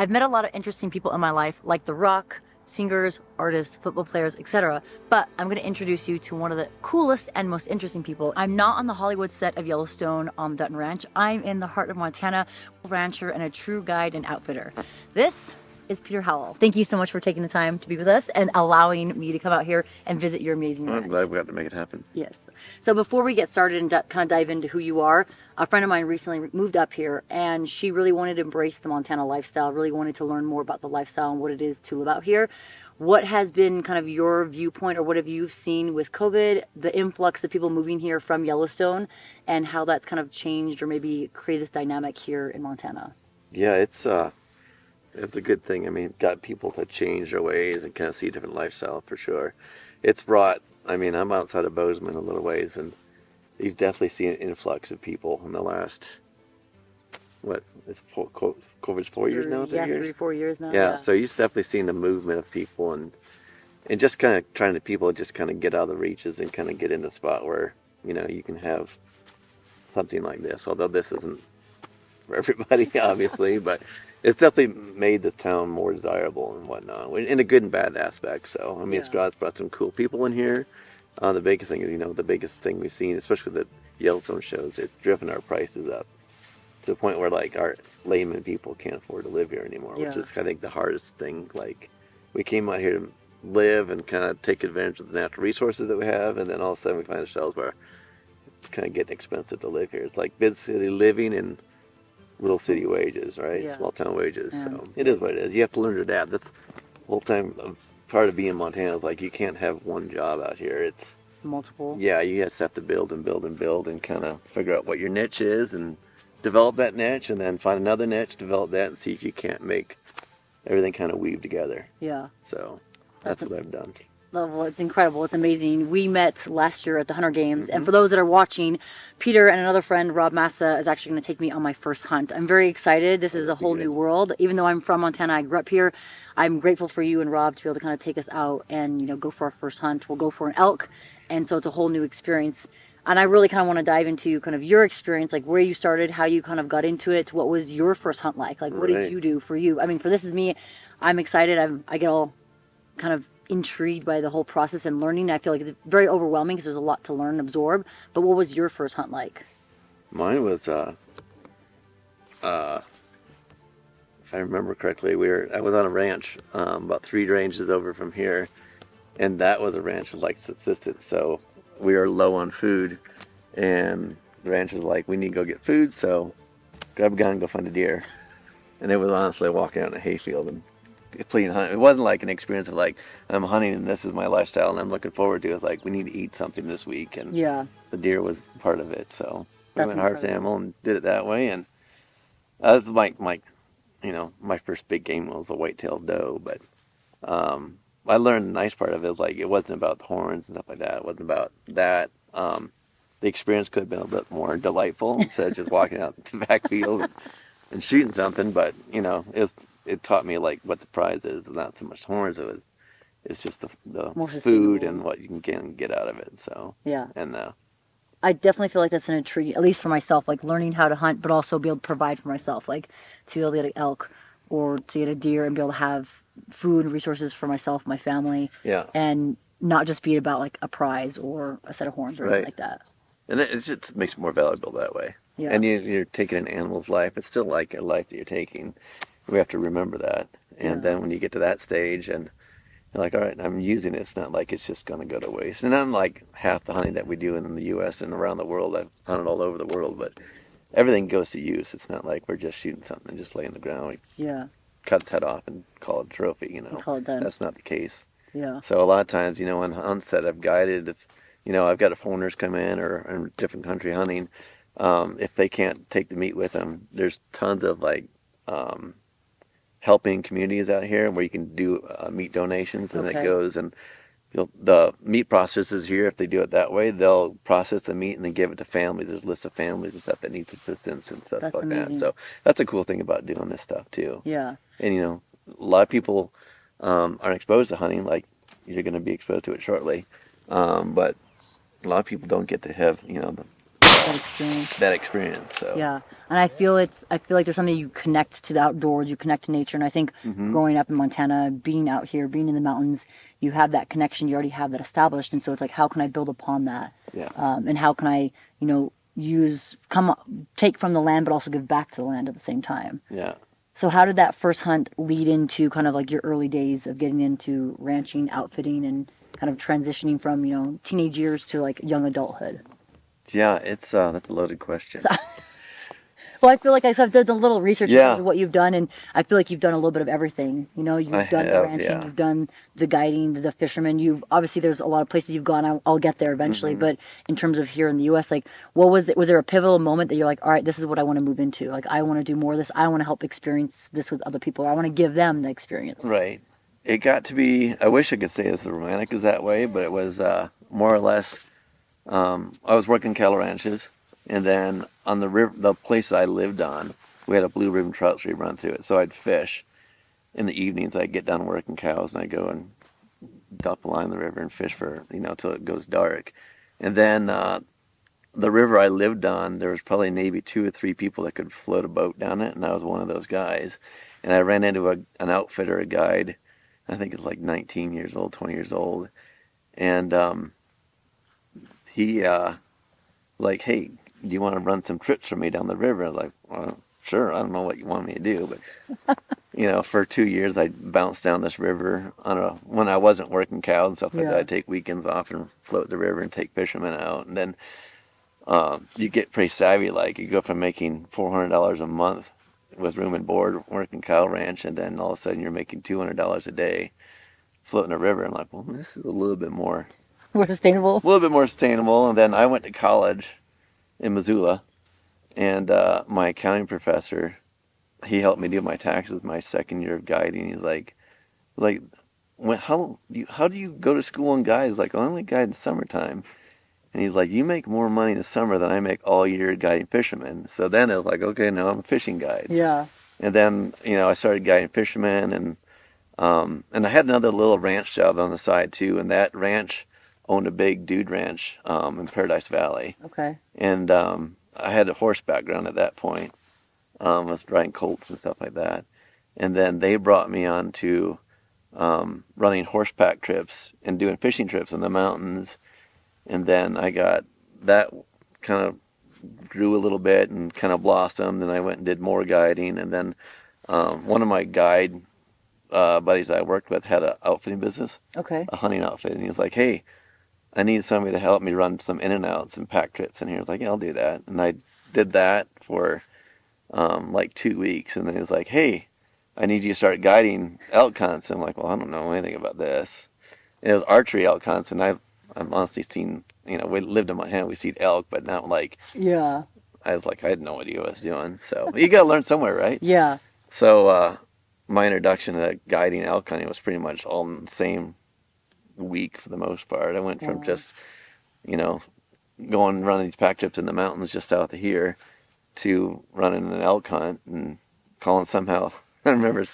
I've met a lot of interesting people in my life, like The Rock, singers, artists, football players, etc. But I'm going to introduce you to one of the coolest and most interesting people. I'm not on the Hollywood set of Yellowstone on Dutton Ranch. I'm in the heart of Montana, a rancher and a true guide and outfitter. This is Peter Howell. Thank you so much for taking the time to be with us and allowing me to come out here and visit your amazing ranch. I'm glad we got to make it happen. Yes. So before we get started and kind of dive into who you are, a friend of mine recently moved up here and she really wanted to embrace the Montana lifestyle, really wanted to learn more about the lifestyle and what it is to live out here. What has been kind of your viewpoint, or what have you seen with COVID, the influx of people moving here from Yellowstone, and how that's kind of changed or maybe created this dynamic here in Montana? Yeah, it's a good thing. I mean, got people to change their ways and kind of see a different lifestyle for sure. It's brought. I mean, I'm outside of Bozeman a little ways, and you've definitely seen an influx of people in the last, what, it's COVID's 4 years now, 3 Yeah, years? 3 or 4 years now. Yeah, so you've definitely seen the movement of people and just kind of trying to people just kind of get out of the reaches and kind of get in a spot where, you can have something like this. Although this isn't for everybody, obviously, but it's definitely made this town more desirable and whatnot, in a good and bad aspect. So, I mean, Yeah. it's brought some cool people in here. The biggest thing is, the biggest thing we've seen, especially with the Yellowstone shows, it's driven our prices up to the point where, like, our layman people can't afford to live here anymore, which Yeah. is, I think, the hardest thing. Like, we came out here to live and kind of take advantage of the natural resources that we have, and then all of a sudden we find ourselves where it's kind of getting expensive to live here. It's like big city living and little city wages, right? Yeah. Small town wages. Yeah. So it is what it is. You have to learn to adapt. That's the whole time. Part of being in Montana is like you can't have one job out here. It's Multiple. yeah, you just have to build and build and build and kind of figure out what your niche is and develop that niche, and then find another niche, develop that, and see if you can't make everything kind of weave together. Yeah. So that's what I've done. Well, it's incredible. It's amazing. We met last year at the Hunter Games. And for those that are watching, Peter and another friend, Rob Massa, is actually going to take me on my first hunt. I'm very excited. This is a whole new world. Even though I'm from Montana, I grew up here. I'm grateful for you and Rob to be able to kind of take us out and, go for our first hunt. We'll go for an elk. And so it's a whole new experience. And I really kind of want to dive into kind of your experience, like where you started, how you kind of got into it, what was your first hunt like? Like, what did you do for you? I mean, for this is me. I'm excited. I get all kind of intrigued by the whole process and learning. I feel like it's very overwhelming because there's a lot to learn and absorb. But what was your first hunt like? Mine was, if I remember correctly, I was on a ranch about 3 ranches over from here, and that was a ranch of like subsistence. So we were low on food, and the ranch was like, we need to go get food, so grab a gun, go find a deer. And it was honestly walking out in a hayfield and clean hunt. It wasn't like an experience of like, I'm hunting and this is my lifestyle and I'm looking forward to it. It's like, we need to eat something this week, and the deer was part of it. So we went harvest animal and did it that way. And that was my first big game was a white-tailed doe. But I learned the nice part of it was like, it wasn't about the horns and stuff like that. It wasn't about that. The experience could have been a bit more delightful instead of just walking out the backfield and shooting something. But it taught me like what the prize is, not so much horns. It's just the food and what you can get out of it. So and I definitely feel like that's an intrigue, at least for myself, like learning how to hunt, but also be able to provide for myself, like to be able to get an elk or to get a deer and be able to have food and resources for myself, my family, and not just be about like a prize or a set of horns or anything like that. And it just makes it more valuable that way. Yeah. And you're taking an animal's life. It's still like a life that you're taking. We have to remember that. And then when you get to that stage and you're like, all right, I'm using it. It's not like it's just going to go to waste. And unlike half the hunting that we do in the U.S. and around the world, I've hunted all over the world, but everything goes to use. It's not like we're just shooting something and just laying the ground. We cut its head off and call it a trophy, Call it done. That's not the case. Yeah. So a lot of times, on hunts that I've guided, I've got foreigners come in or in different country hunting, if they can't take the meat with them, there's tons of like helping communities out here where you can do meat donations, and it goes and the meat processors here, if they do it that way, they'll process the meat and then give it to families. There's lists of families and stuff that need assistance and stuff like that. So that's a cool thing about doing this stuff too. Yeah. And a lot of people aren't exposed to hunting like you're going to be exposed to it shortly, but a lot of people don't get to have That experience. that experience. So Yeah. And I feel like there's something you connect to the outdoors, you connect to nature. And I think growing up in Montana, being out here, being in the mountains, you have that connection. You already have that established. And so it's like, how can I build upon that? Yeah. And how can I, take from the land, but also give back to the land at the same time. Yeah. So how did that first hunt lead into kind of like your early days of getting into ranching, outfitting, and kind of transitioning from, teenage years to like young adulthood? Yeah, it's that's a loaded question. Well, I feel like I've done a little research in terms Yeah, of what you've done, and I feel like you've done a little bit of everything. I You've done the have, ranching, yeah. you've done the guiding, the fisherman. You've obviously there's a lot of places you've gone. I'll get there eventually, Hmm. but in terms of here in the U.S., like, what was it? Was there a pivotal moment that you're like, all right, this is what I want to move into. Like, I want to do more of this. I want to help experience this with other people. I want to give them the experience. Right. It got to be, I wish I could say it's as romantic as that way, but it was more or less, I was working cattle ranches, and then on the river, the place I lived on, we had a blue ribbon trout stream run through it, so I'd fish. In the evenings, I'd get done working cows, and I'd go and dump a line in the river and fish for, till it goes dark. And then the river I lived on, there was probably maybe 2 or 3 people that could float a boat down it, and I was one of those guys. And I ran into an outfitter, a guide. I think it's like 19 years old, 20 years old, and he like, hey, do you want to run some trips for me down the river? I was like, well, sure. I don't know what you want me to do, but for 2 years I bounced down this river when I wasn't working cows and stuff like that. Yeah. I'd take weekends off and float the river and take fishermen out, and then you get pretty savvy. Like, you go from making $400 a month with room and board working cow ranch, and then all of a sudden you're making $200 a day floating a river. I'm like, well, this is a little bit more More sustainable. sustainable. And then I went to college in Missoula, and my accounting professor, he helped me do my taxes my second year of guiding. He's like, how do you go to school and guide? He's like, I only guide in summertime. And he's like, you make more money in the summer than I make all year guiding fishermen. So then it was like, okay, now I'm a fishing guide. Yeah. And then, I started guiding fishermen, and I had another little ranch job on the side too. And that ranch owned a big dude ranch in Paradise Valley. Okay. And I had a horse background at that point. I was riding colts and stuff like that. And then they brought me on to running horseback trips and doing fishing trips in the mountains. And then I got that kind of grew a little bit and kind of blossomed. And I went and did more guiding. And then one of my guide buddies I worked with had an outfitting business, Okay. a hunting outfit. And he was like, hey, I need somebody to help me run some in and outs and pack trips. And he was like, yeah, I'll do that. And I did that for like 2 weeks. And then he was like, hey, I need you to start guiding elk hunts. I'm like, well, I don't know anything about this. And it was archery elk hunts. And I've honestly seen, we lived in Montana, we see elk, but not like, Yeah. I was like, I had no idea what I was doing. So you got to learn somewhere, right? Yeah. So my introduction to guiding elk hunting was pretty much all in the same week for the most part. I went from Wow. just, going running these pack trips in the mountains just south of here to running an elk hunt and calling somehow. I remember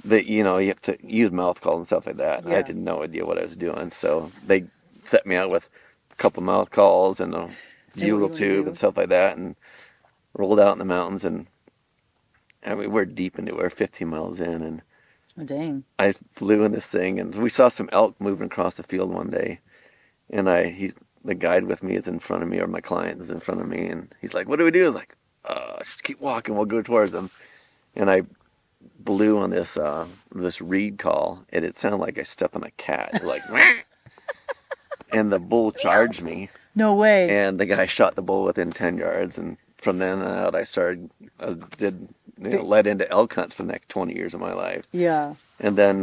that, you have to use mouth calls and stuff like that. Yeah. I had no idea what I was doing. So they set me out with a couple mouth calls and a bugle tube and stuff like that, and rolled out in the mountains. And I mean, we're deep into it. We're 15 miles in, and Oh, dang. I flew in this thing, and we saw some elk moving across the field one day. And the guide with me is in front of me, or my client is in front of me, and he's like, "What do we do?" I was like, "Just keep walking. We'll go towards them." And I blew on this reed call, and it sounded like I stepped on a cat, like, and the bull charged me, No way. and the guy shot the bull within 10 yards, and from then on out, led into elk hunts for the next 20 years of my life. Yeah. And then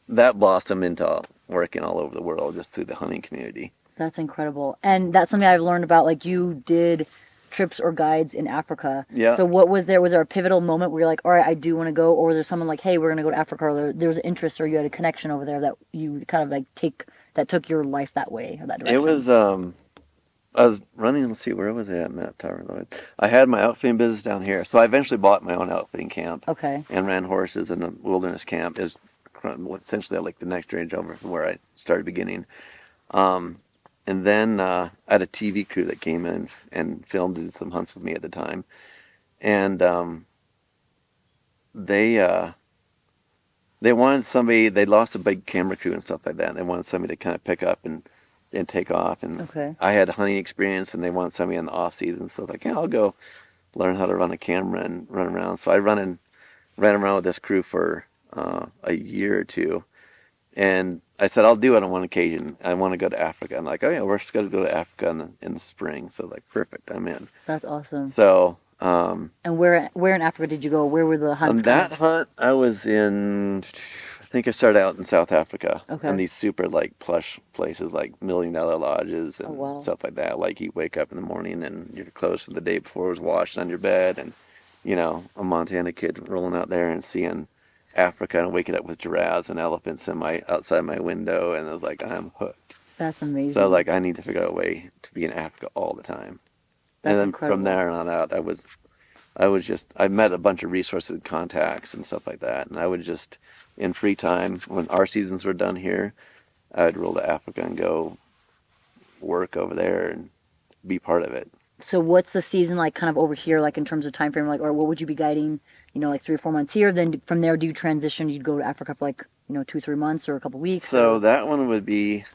that blossomed into working all over the world just through the hunting community. That's incredible. And that's something I've learned about. Like, you did trips or guides in Africa. Yeah. So what was there? Was there a pivotal moment where you're like, all right, I do want to go? Or was there someone like, hey, we're going to go to Africa? Or there was an interest, or you had a connection over there that you kind of like that took your life that way, or that direction? It was, I was running, let's see, where was I at in that tower? I had my outfitting business down here. So I eventually bought my own outfitting camp. Okay. And ran horses in a wilderness camp. It was essentially like the next range over from where I started beginning. And then I had a TV crew that came in and filmed and did some hunts with me at the time. and they they wanted somebody. They lost a big camera crew and stuff like that. And they wanted somebody to kind of pick up and take off. And Okay. I had hunting experience, and they wanted somebody in the off season. So I was like, yeah, I'll go learn how to run a camera and run around. So I ran around with this crew for a year or two. And I said, I'll do it on one occasion. I want to go to Africa. I'm like, oh yeah, we're just going to go to Africa in the spring. So like, perfect, I'm in. That's awesome. So And where in Africa did you go? Where were the hunts? on that hunt, I was in. I think I started out in South Africa, Okay. and these super like plush places, like $1 million lodges and wow. stuff like that. Like you wake up in the morning and your clothes from the day before was washed on your bed, and a Montana kid rolling out there and seeing Africa and waking up with giraffes and elephants outside my window, and I was like, I'm hooked. That's amazing. So like, I need to figure out a way to be in Africa all the time. That's and then incredible. from there on out, I met a bunch of resources and contacts and stuff like that, and I would just, in free time, when our seasons were done here, I would roll to Africa and go work over there and be part of it. So what's the season like kind of over here, like in terms of time frame, like, or what would you be guiding, like 3 or 4 months here? Then from there, do you transition? You'd go to Africa for like, 2, 3 months or a couple weeks? So or... that one would be,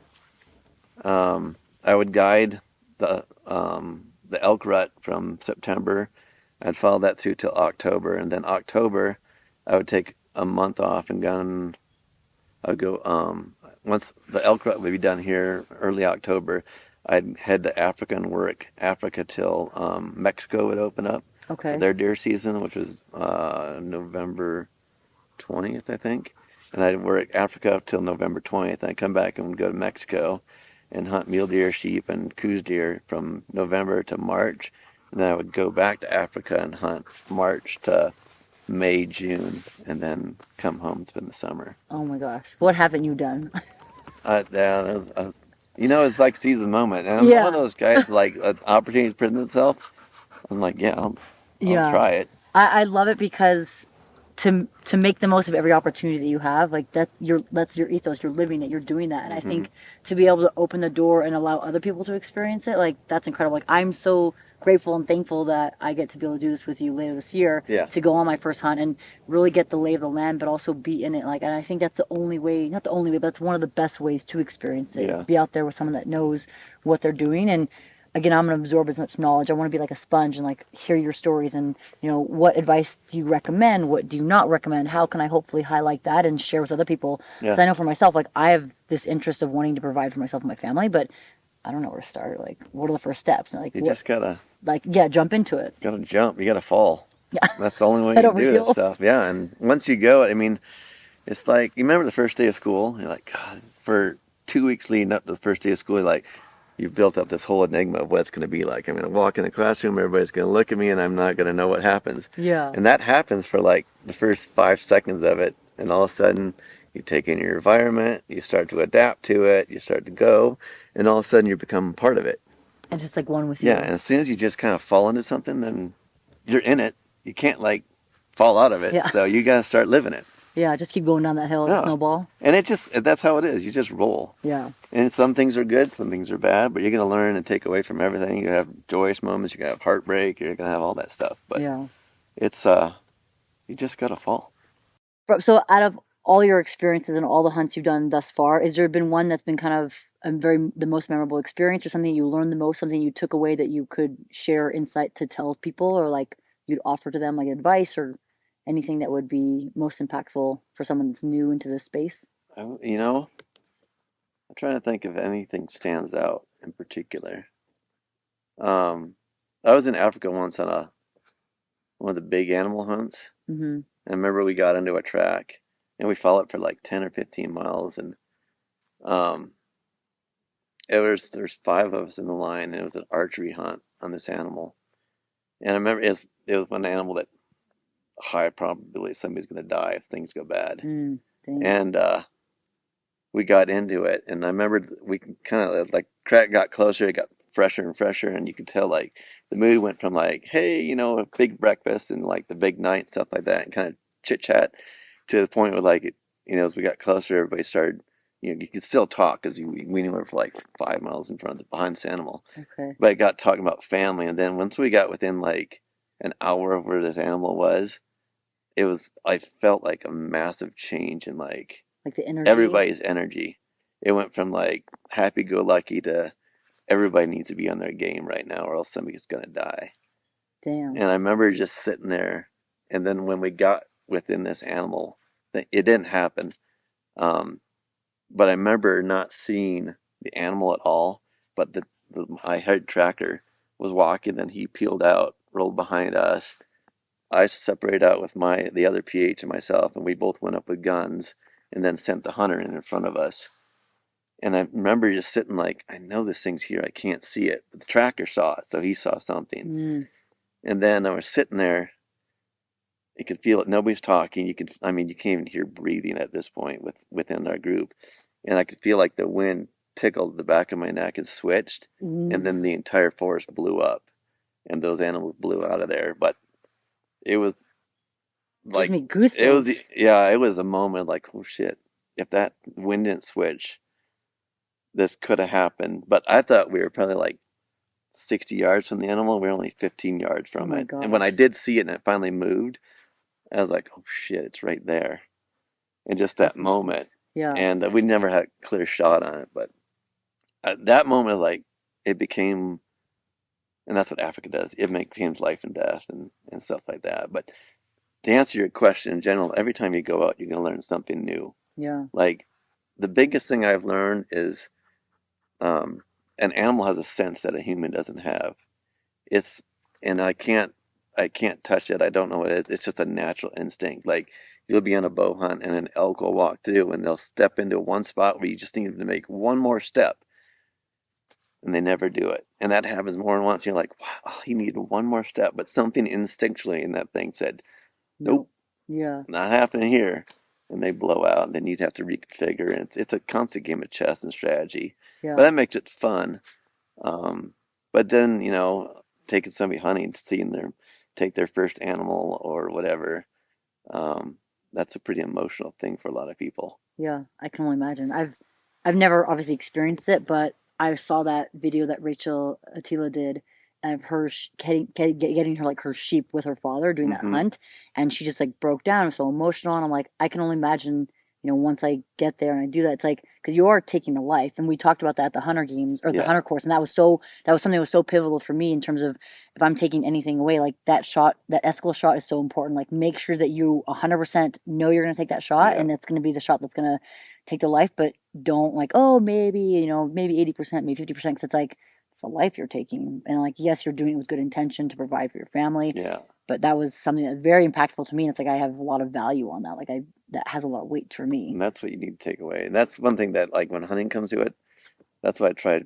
I would guide the elk rut from September. I'd follow that through till October, and then October, I would take a month off and I would go, once the elk rut would be done here early October, I'd head to Africa and work Africa till Mexico would open up Okay. for their deer season, which was November 20th, I think. And I'd work Africa till November 20th. And I'd come back and go to Mexico and hunt mule deer, sheep, and coos deer from November to March. And then I would go back to Africa and hunt March to May, June, and then come home and spend the summer. Oh my gosh. What haven't you done? Yeah, it's like seize the moment. And I'm one of those guys, like, an opportunity presents itself. I'm like, yeah, I'll try it. I love it because to make the most of every opportunity that you have, like that's your ethos. You're living it. You're doing that, and I think to be able to open the door and allow other people to experience it, like that's incredible. Like I'm so grateful and thankful that I get to be able to do this with you later this year. Yeah. To go on my first hunt and really get the lay of the land, but also be in it. Like, and I think that's the only way, not the only way, but that's one of the best ways to experience it. Yeah. Is be out there with someone that knows what they're doing. And again, I'm going to absorb as much knowledge. I want to be like a sponge and like hear your stories and, what advice do you recommend? What do you not recommend? How can I hopefully highlight that and share with other people? Because I know for myself, like I have this interest of wanting to provide for myself and my family, but I don't know where to start. Like, what are the first steps? And like, just gotta, jump into it. Gotta jump. You gotta fall. Yeah. That's the only way you do this stuff. Yeah. And once you go, I mean, it's like, you remember the first day of school? You're like, God, for 2 weeks leading up to the first day of school, you're like, you've built up this whole enigma of what it's going to be like. I'm going to walk in the classroom, everybody's going to look at me, and I'm not going to know what happens. Yeah. And that happens for like the first 5 seconds of it, and all of a sudden, you take in your environment, you start to adapt to it, you start to go, and all of a sudden you become part of it. And just like one with you. Yeah, and as soon as you just kind of fall into something, then you're in it. You can't like fall out of it. Yeah. So you got to start living it. Yeah, just keep going down that hill and snowball. And that's how it is. You just roll. Yeah. And some things are good, some things are bad, but you're going to learn and take away from everything. You have joyous moments, you're going to have heartbreak, you're going to have all that stuff. But it's, you just got to fall. So out of all your experiences and all the hunts you've done thus far, has there been one that's been kind of the most memorable experience, or something you learned the most, something you took away that you could share insight to tell people, or like you'd offer to them like advice or anything that would be most impactful for someone that's new into this space? I'm trying to think if anything stands out in particular. I was in Africa once on one of the big animal hunts. Mm-hmm. I remember we got into a track and we followed for like 10 or 15 miles, and there's 5 of us in the line, and it was an archery hunt on this animal. And I remember it was one animal that high probability somebody's going to die if things go bad. And we got into it, and I remember we kind of like track got closer, it got fresher and fresher, and you could tell like the mood went from like, hey, a big breakfast and like the big night, stuff like that, and kind of chit chat, to the point where like as we got closer, everybody started, you could still talk because we knew we were for like 5 miles behind this animal. Okay. But I got talking about family, and then once we got within like an hour of where this animal was, I felt like a massive change in like Like the energy. everybody's energy. It went from like happy-go-lucky to everybody needs to be on their game right now or else somebody's gonna die. Damn. And I remember just sitting there, and then when we got within this animal, it didn't happen. Um, but I remember not seeing the animal at all. But my head tractor was walking, then he peeled out, rolled behind us. I separated out with the other PH and myself, and we both went up with guns, and then sent the hunter in front of us. And I remember just sitting like, I know this thing's here, I can't see it. But the tractor saw it, so he saw something. Mm. And then I was sitting there. You could feel it. Nobody's talking. I mean, you can't even hear breathing at this point within our group. And I could feel like the wind tickled the back of my neck and switched. And Mm. then the entire forest blew up and those animals blew out of there. But it was Gives like, me goosebumps. it was a moment like, oh shit, if that wind didn't switch, this could have happened. But I thought we were probably like 60 yards from the animal. We were only 15 yards Oh from my it. And when I gosh. did see it and it finally moved, I was like, oh shit, it's right there. And just that Goosebumps. moment. Yeah. And we never had a clear shot on it, but at that moment, like it became, and that's what Africa does. It maintains life and death and stuff like that. But to answer your question in general, every time you go out, you're gonna learn something new. Yeah. Like the biggest thing I've learned is um, an animal has a sense that a human doesn't have. It's and I can't touch it. I don't know what it is. It's just a natural instinct. Like you'll be on a bow hunt and an elk will walk through and they'll step into one spot where you just need to make one more step and they never do it. And that happens more than once. You're like, wow, he needed one more step, but something instinctually in that thing said, Nope. nope, Yeah. not happening here. And they blow out, and then you'd have to reconfigure. And it's a constant game of chess and strategy, but Yeah. that makes it fun. Um, but then taking somebody hunting, seeing them take their first animal or whatever, um, that's a pretty emotional thing for a lot of people. Yeah. I can only imagine. I've never obviously experienced it, but I saw that video that Rachel Attila did of her getting her like her sheep with her father doing that Hmm. hunt, and she just like broke down. So emotional, and I'm like, I can only imagine. Once I get there and I do that, it's like because you are taking a life, and we talked about that at the hunter games or the Yeah, hunter course, and that was something that was so pivotal for me in terms of if I'm taking anything away, like that shot, that ethical shot is so important. Like make sure that you 100% know you're going to take that shot, yeah, and it's going to be the shot that's going to take the life, but don't like, oh, maybe, maybe 80%, maybe 50%, because it's like, it's a life you're taking. And like, yes, you're doing it with good intention to provide for your family, yeah. but that was something that's very impactful to me. And it's like, I have a lot of value on that. That has a lot of weight for me. And that's what you need to take away. And that's one thing that, like, when hunting comes to it, that's why I try to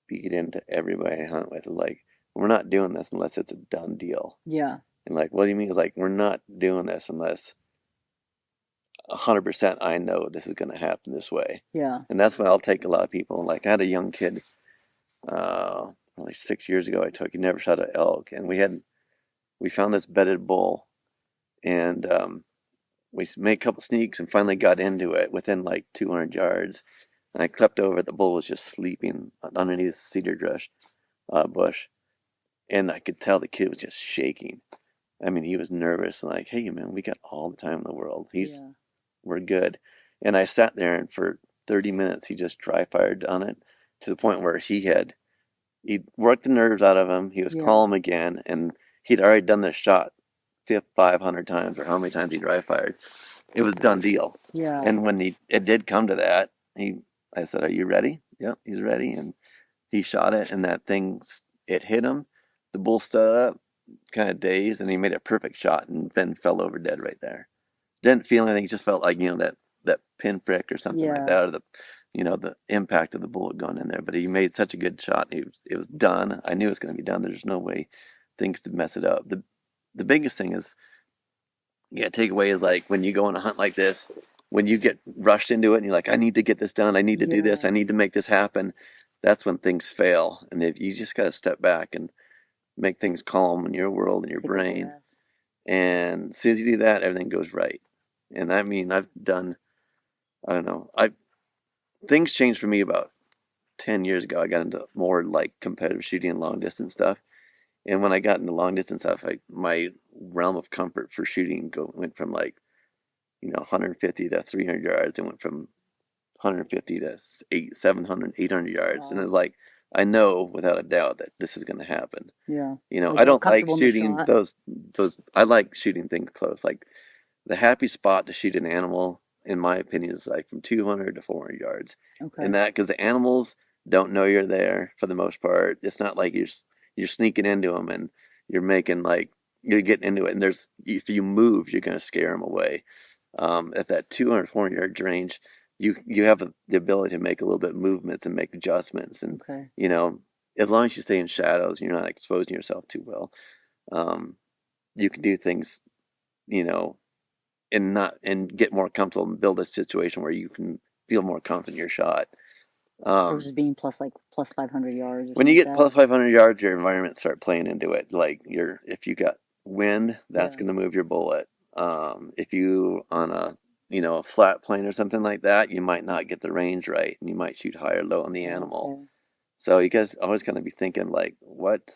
beat into everybody I hunt with. Like, we're not doing this unless it's a done deal. Yeah. And like, what do you mean? It's like we're not doing this unless 100% I know this is going to happen this way. Yeah. And that's when I'll take a lot of people. Like, I had a young kid, probably 6 years ago. I took he never shot an elk, and we found this bedded bull, and we made a couple sneaks and finally got into it within like 200 yards. And I crept over. The bull was just sleeping underneath the cedar bush, and I could tell the kid was just shaking. I mean, he was nervous and like, "Hey, man, we got all the time in the world. Yeah. We're good." And I sat there, and for 30 minutes, he just dry fired on it to the point where he worked the nerves out of him. He was Yeah. calm again, and he'd already done this shot 500 times or how many times he dry fired. It was a done deal. Yeah. And when it did come to that, I said, "Are you ready?" Yep, he's ready, and he shot it, and that thing it hit him. The bull stood up, kind of dazed, and he made a perfect shot, and then fell over dead right there. Didn't feel anything. He just felt like that pinprick or something like Yeah. that, or the impact of the bullet going in there. But he made such a good shot. It was done. I knew it was going to be done. There's no way things to mess it up. The biggest thing is you got to take away is like when you go on a hunt like this, when you get rushed into it and you're like, I need to get this done. I need to do this. Yeah. I need to make this happen. That's when things fail. And if you just got to step back and make things calm in your world and your Take a brain. breath. And as soon as you do that, everything goes right. And I mean, I've done, I don't know, things changed for me about 10 years ago. I got into more like competitive shooting and long distance stuff. And when I got into long distance stuff, my realm of comfort for shooting went from like, 150 to 300 yards. It went from 150 to 700, 800 yards. And Wow. it's like, I know without a doubt that this is going to happen. Yeah. Like I you're don't like comfortable in the shooting shot. those, I like shooting things close. Like the happy spot to shoot an animal, in my opinion, is like from 200 to 400 yards. And Okay. that, because the animals don't know you're there for the most part. It's not like you're sneaking into them and you're making like, you're getting into it. And if you move, you're going to scare them away. At that 200, 400 yard range, you have the ability to make a little bit of movements and make adjustments. And, Okay. you know, as long as you stay in shadows, you're not exposing yourself too well. Um, you can do things, you know, and get more comfortable and build a situation where you can feel more confident in your shot. Versus Um, being plus 500 yards or when something you like get that. plus 500 yards, your environment start playing into it. Like if you got wind, that's Yeah. going to move your bullet. If you on a flat plane or something like that, you might not get the range right, and you might shoot high or low on the animal. Okay. So you guys always going to be thinking like, what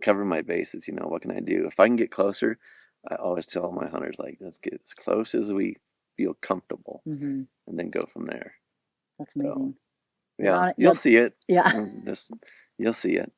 cover my bases? What can I do? If I can get closer, I always tell my hunters like, let's get as close as we feel comfortable, Mm-hmm. and then go from there. That's So amazing. yeah, Yeah. you'll see it. Yeah. Just you'll see it.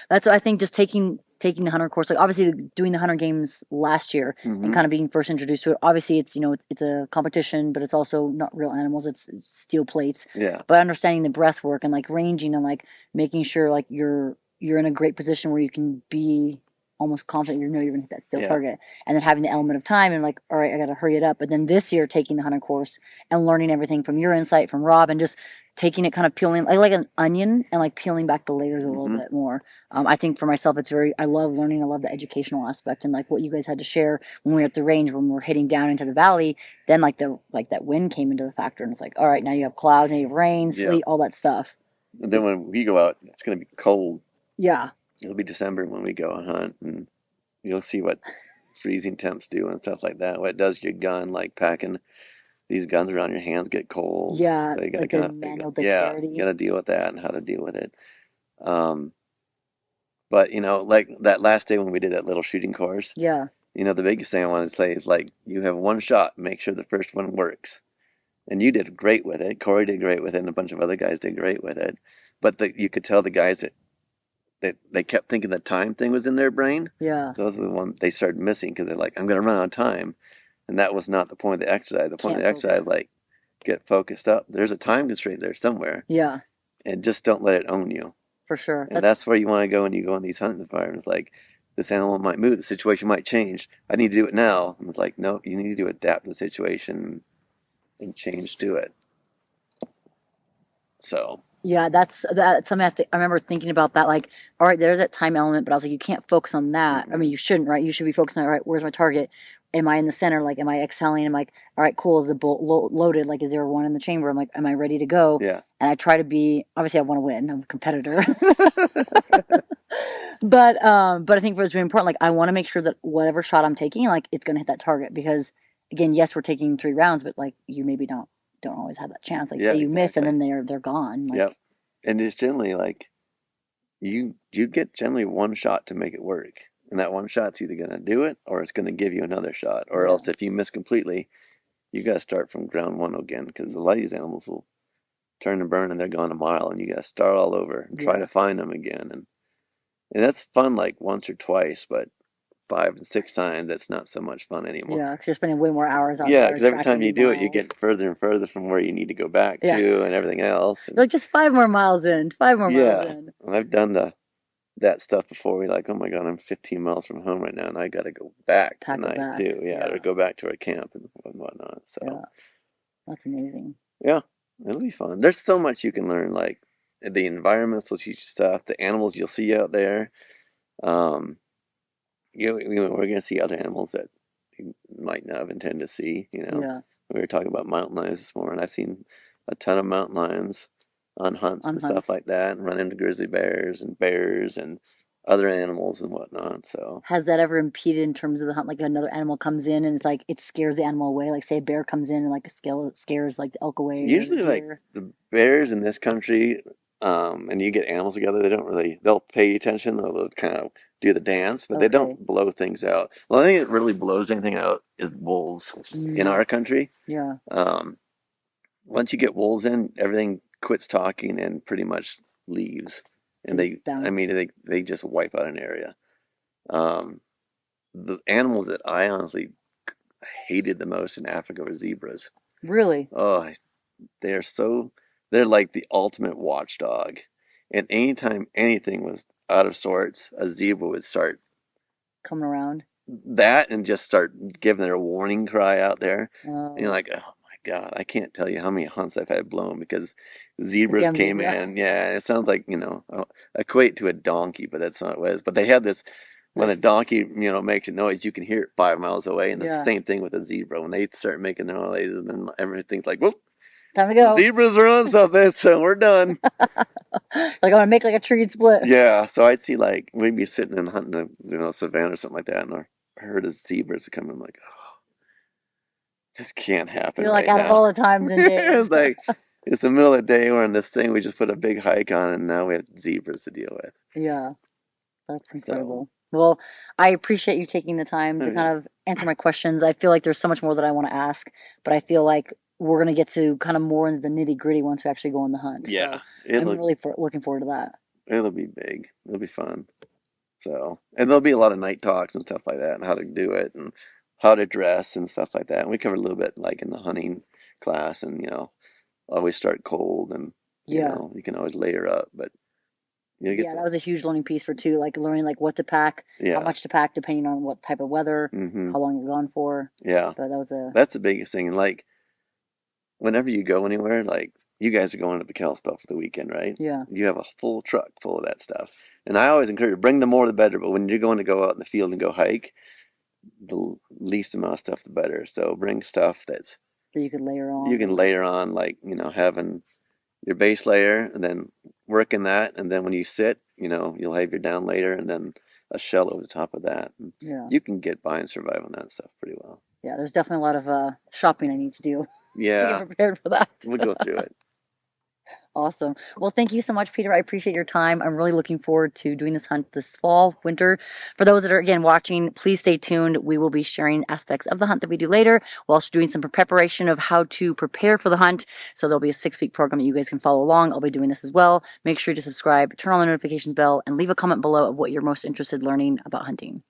That's what I think. Just taking the hunter course, like obviously doing the hunter games last year and Hmm. kind of being first introduced to it. Obviously, it's a competition, but it's also not real animals. It's steel plates. Yeah. But understanding the breath work and like ranging and like making sure like you're in a great position where you can be almost confident you're gonna hit that steel Yeah. target, and then having the element of time and like, all right, I gotta hurry it up. But then this year taking the hunter course and learning everything from your insight, from Rob, and just taking it kind of peeling like an onion and like peeling back the layers a little Hmm. bit more. I think for myself, I love learning. I love the educational aspect and like what you guys had to share when we were at the range, when we were heading down into the valley. Then like that wind came into the factor, and it's like, all right, now you have clouds, and you have rain, Yeah. sleet, all that stuff. And then when we go out, it's going to be cold. Yeah, It'll be December when we go hunt, and you'll see what freezing temps do and stuff like that. What it does to your gun, like packing these guns around your hands get cold. yeah, So you got to like the kind of manual yeah, you got dexterity. to deal with that and how to deal with it. Um, but like that last day when we did that little shooting course, Yeah, the biggest thing I want to say is like you have one shot, make sure the first one works. And you did great with it. Corey did great with it, and a bunch of other guys did great with it. But you could tell the guys that they kept thinking the time thing was in their brain. yeah, Those are the ones they started missing because they're like, I'm going to run out of time. And that was not the point of the exercise. The point of can't the focus. exercise, like, get focused up. There's a time constraint there somewhere, Yeah, and just don't let it own you. for sure. And that's where you want to go when you go in these hunting environments. Like, this animal might move, the situation might change. I need to do it now. And it's like, no, you need to adapt to the situation and change to it. So, Yeah, that's something I remember thinking about that. Like, all right, there's that time element, but I was like, you can't focus on that. I mean, mm-mm. you shouldn't, right? You should be focusing on, all right, where's my target? Am I in the center? Like, am I exhaling? I'm like, all right, cool. Is the bolt loaded? Like, is there one in the chamber? I'm like, am I ready to go? Yeah. And I try to be, obviously, I want to win. I'm a competitor. But I think what's really important, like, I want to make sure that whatever shot I'm taking, like, it's gonna hit that target because, again, yes, we're taking 3 rounds, but like, you maybe don't always have that chance. Like, Yeah, say you miss and exactly. then they're gone. Like, Yep. And it's generally like you get generally one shot to make it work. And that one shot's either gonna do it or it's gonna give you another shot. Or yeah. else if you miss completely, you gotta start from ground one again because a lot of these animals will turn and burn and they're gone a mile and you gotta start all over and try Yeah. to find them again. And that's fun like once or twice, but 5 and 6 times that's not so much fun anymore. Yeah, because you're spending way more hours out Yeah, there because every tracking time you new do it, you miles. get further and further from where you need to go back Yeah. to and everything else. You're And like, just 5 more miles in, 5 more miles yeah, in. and I've done that stuff before. We're like, oh my God, I'm 15 miles from home right now, and I got to go back Pack it tonight back. too. Yeah, or Yeah. go back to our camp and whatnot. So Yeah. That's amazing. yeah, it'll be fun. There's so much you can learn, like the environments will teach you stuff, the animals you'll see out there. Um, we're gonna see other animals that you might not have intended to see. Yeah. We were talking about mountain lions this morning. I've seen a ton of mountain lions on hunts On and stuff hunts. like that, and run into grizzly bears and other animals and whatnot. So Has that ever impeded in terms of the hunt? Like another animal comes in and it's like it scares the animal away. Like say a bear comes in and like scares like the elk away or the usually, like deer. the bears in this country, and you get animals together, they'll pay attention, they'll kind of do the dance, but they Okay. don't blow things out. The only thing that really blows anything out is wolves in our country. Yeah. Once you get wolves in, everything quits talking and pretty much leaves. And They bounce. they just wipe out an area. Um, the animals that I honestly hated the most in Africa were zebras. Really? Oh, they're like the ultimate watchdog. And anytime anything was out of sorts, a zebra would start Coming around. that and just start giving their warning cry out there. And you're Oh, like, oh my God, I can't tell you how many hunts I've had blown because zebras damn came zebra. in. Yeah, it sounds like, equate to a donkey, but that's not what it is. But they had this, when a donkey, makes a noise, you can hear it 5 miles away. And the Yeah. same thing with a zebra. When they start making their noises, and then everything's like, whoop, Time to go. zebras are on something, so we're done. Like I'm gonna make like a tree split. Yeah, so I'd see like we'd be sitting and hunting a savannah or something like that, and a herd of zebras come in. I'm like, oh, this can't happen You're like right out of now. all the times and days. It's like it's the middle of the day. We're in this thing. We just put a big hike on, and now we have zebras to deal with. Yeah, that's So, incredible. Well, I appreciate you taking the time to oh, yeah. kind of answer my questions. I feel like there's so much more that I want to ask, but I feel like we're gonna get to kind of more into the nitty gritty once we actually go on the hunt. Yeah, So I'm really looking forward to that. it'll be big. It'll be fun. So, and there'll be a lot of night talks and stuff like that, and how to do it, and how to dress and stuff like that. And we covered a little bit like in the hunting class, and always start cold, and Yeah. you can always layer up, but you get Yeah, that was a huge learning piece for two, like learning like what to pack, yeah. how much to pack depending on what type of weather, Hmm. how long you're gone for. Yeah, But that was that's the biggest thing. And like whenever you go anywhere, like you guys are going to the Kalispell for the weekend, right? yeah. You have a full truck full of that stuff. And I always encourage you, bring the more the better. But when you're going to go out in the field and go hike, the least amount of stuff the better. So bring stuff that's That you could layer on. you can layer on, like having your base layer and then working that, and then when you sit, you'll have your down layer and then a shell over the top of that. And Yeah. you can get by and survive on that stuff pretty well. Yeah, there's definitely a lot of shopping I need to do to Yeah, get prepared for that. we'll go through it. Awesome. Well, thank you so much, Peter. I appreciate your time. I'm really looking forward to doing this hunt this fall, winter. For those that are, again, watching, please stay tuned. We will be sharing aspects of the hunt that we do later. We're also doing some preparation of how to prepare for the hunt. So there'll be a 6-week program that you guys can follow along. I'll be doing this as well. Make sure to subscribe, turn on the notifications bell, and leave a comment below of what you're most interested in learning about hunting.